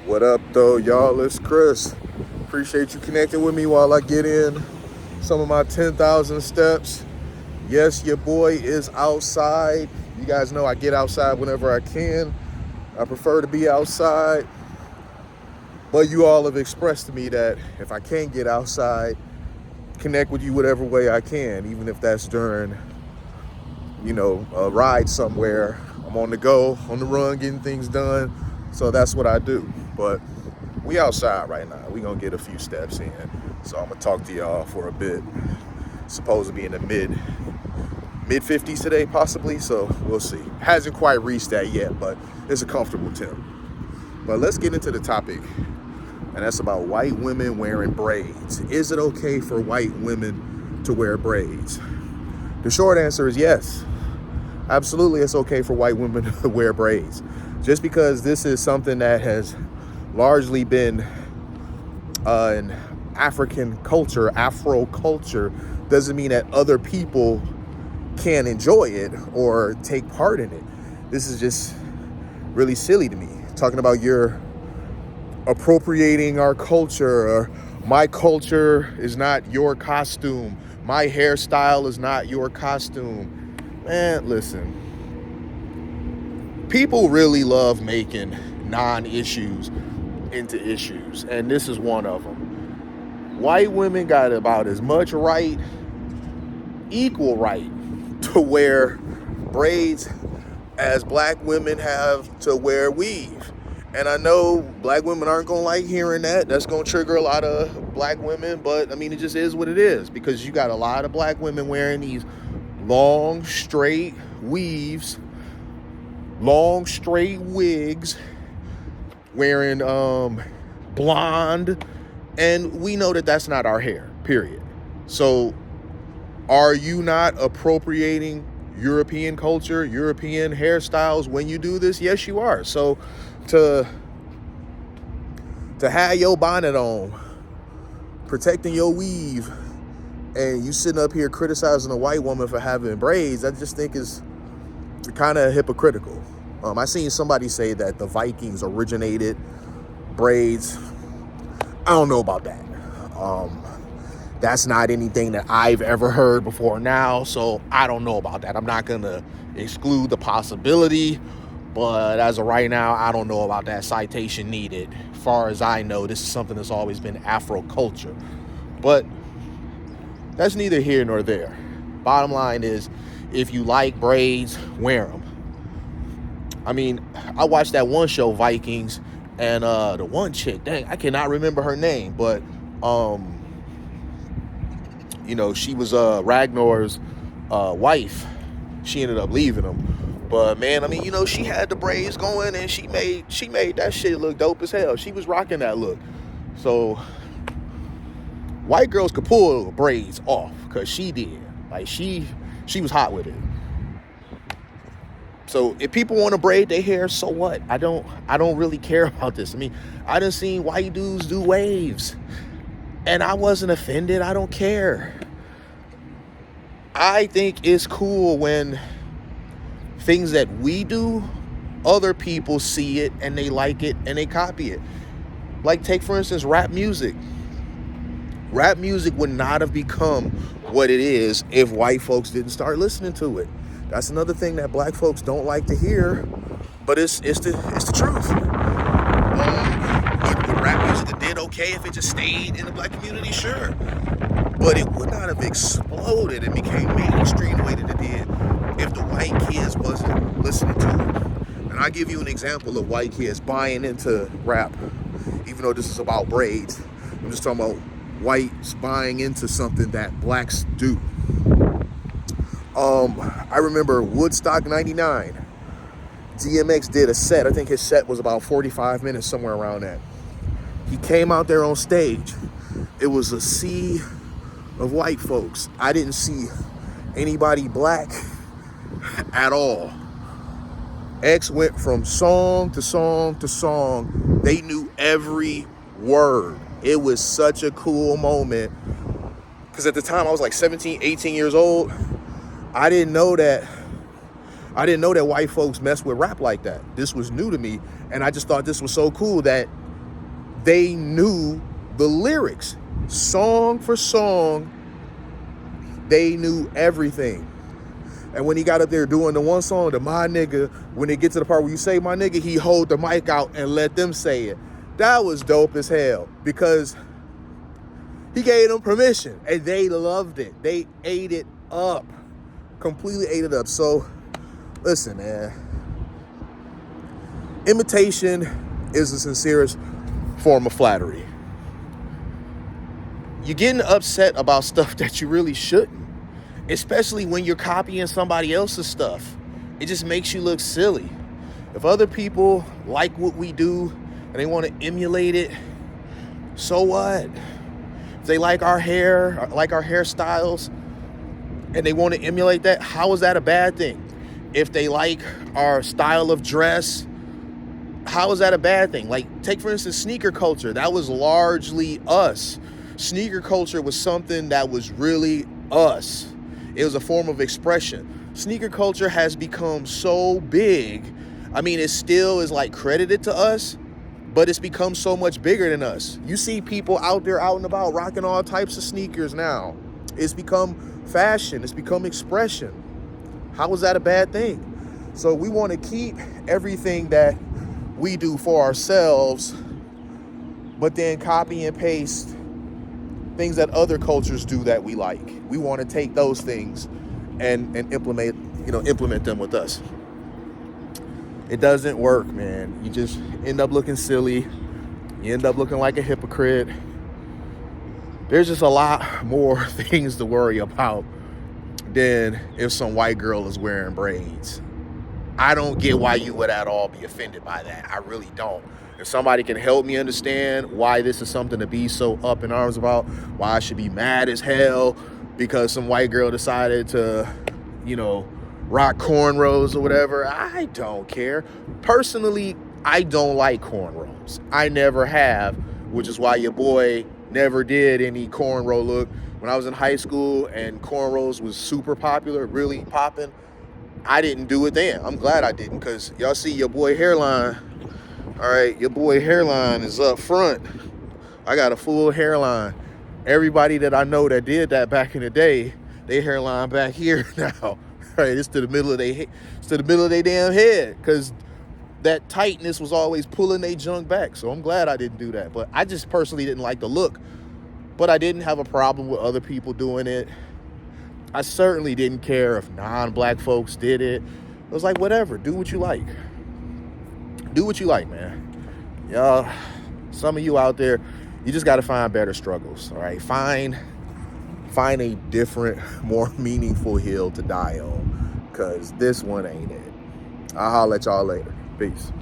What up, though, y'all? It's Chris. Appreciate you connecting with me while I get in some of my 10,000 steps. Yes, your boy is outside. You guys know I get outside whenever I can. I prefer to be outside. But you all have expressed to me that if I can't get outside, connect with you whatever way I can, even if that's during, a ride somewhere. I'm on the go, on the run, getting things done. So that's what I do. But we outside right now. We gonna get a few steps in. So I'm gonna talk to y'all for a bit. Supposed to be in the mid 50s today, possibly. So we'll see. Hasn't quite reached that yet, but it's a comfortable temp. But let's get into the topic, and that's about white women wearing braids. Is it okay for white women to wear braids? The short answer is yes. Absolutely, it's okay for white women to wear braids. Just because this is something that has largely been an African culture, Afro culture, doesn't mean that other people can't enjoy it or take part in it. This is just really silly to me. Talking about you're appropriating our culture, or my culture is not your costume. My hairstyle is not your costume. Man, listen. People really love making non-issues into issues, and this is one of them. White women got about as much right, equal right, to wear braids as black women have to wear weave. And I know black women aren't gonna like hearing that. That's gonna trigger a lot of black women, but I mean, it just is what it is, because you got a lot of black women wearing these long, straight weaves, long, straight wigs, wearing blonde, and we know that that's not our hair, period. So are you not appropriating European culture, European hairstyles when you do this? Yes, you are. So to have your bonnet on, protecting your weave, and you sitting up here criticizing a white woman for having braids, I just think is kind of hypocritical. I seen somebody say that the Vikings originated braids. I don't know about that. That's not anything that I've ever heard before now, so I don't know about that. I'm not gonna exclude the possibility, but as of right now, I don't know about that. Citation needed. As far as I know, this is something that's always been Afro culture. But that's neither here nor there. Bottom line is, if you like braids, wear them. I mean, I watched that one show, Vikings, and the one chick, dang, I cannot remember her name, but she was Ragnar's wife. She ended up leaving him. But man, I mean, she had the braids going, and she made that shit look dope as hell. She was rocking that look. So white girls could pull braids off, because she did. Like she was hot with it. So if people want to braid their hair, so what? I don't really care about this. I mean, I done seen white dudes do waves, and I wasn't offended. I don't care. I think it's cool when things that we do, other people see it and they like it and they copy it. Like, take for instance rap music. Rap music would not have become what it is if white folks didn't start listening to it. That's another thing that black folks don't like to hear, but it's the truth. Would rap music have did okay if it just stayed in the black community? Sure. But it would not have exploded and became mainstream the way that it did if the white kids wasn't listening to it. And I'll give you an example of white kids buying into rap, even though this is about braids. I'm just talking about whites buying into something that blacks do. I remember Woodstock 99. DMX did a set. I think his set was about 45 minutes, somewhere around that. He came out there on stage. It was a sea of white folks. I didn't see anybody black at all. X went from song to song to song. They knew every word. It was such a cool moment. Because at the time I was like 17, 18 years old. I didn't know that white folks mess with rap like that. This was new to me, and I just thought this was so cool that They knew the lyrics, song for song. They knew everything. And when he got up there doing the one song, the my nigga, when it gets to the part where you say my nigga, he hold the mic out and let them say it. That was dope as hell because he gave them permission and they loved it. They ate it up, completely ate it up. So listen, man, imitation is the sincerest form of flattery. You're getting upset about stuff that you really shouldn't, especially when you're copying somebody else's stuff. It just makes you look silly. If other people like what we do and they want to emulate it, so what? If they like our hair, like our hairstyles, and they want to emulate that, how is that a bad thing? If they like our style of dress, how is that a bad thing? Like, take for instance, sneaker culture. That was largely us. Sneaker culture was something that was really us. It was a form of expression. Sneaker culture has become so big. I mean, it still is like credited to us, but it's become so much bigger than us. You see people out there out and about rocking all types of sneakers now. It's become fashion. It's become expression. How is that a bad thing? So we want to keep everything that we do for ourselves, but then copy and paste things that other cultures do that we like. We want to take those things and implement them with us. It doesn't work, man. You just end up looking silly. You end up looking like a hypocrite. There's just a lot more things to worry about than if some white girl is wearing braids. I don't get why you would at all be offended by that. I really don't. If somebody can help me understand why this is something to be so up in arms about, why I should be mad as hell because some white girl decided to, rock cornrows or whatever, I don't care. Personally, I don't like cornrows. I never have, which is why your boy never did any cornrow look. When I was in high school and cornrows was super popular, really popping, I didn't do it then. I'm glad I didn't, because y'all see your boy hairline. All right, your boy hairline is up front. I got a full hairline. Everybody that I know that did that back in the day, they hairline back here now. All right, it's to the middle of their damn head, because that tightness was always pulling their junk back. So I'm glad I didn't do that. But I just personally didn't like the look. But I didn't have a problem with other people doing it. I certainly didn't care if non-black folks did it. It was like, whatever, do what you like. Do what you like, man. Y'all, some of you out there, you just got to find better struggles, all right? Find a different, more meaningful hill to die on, because this one ain't it. I'll holler at y'all later. Peace.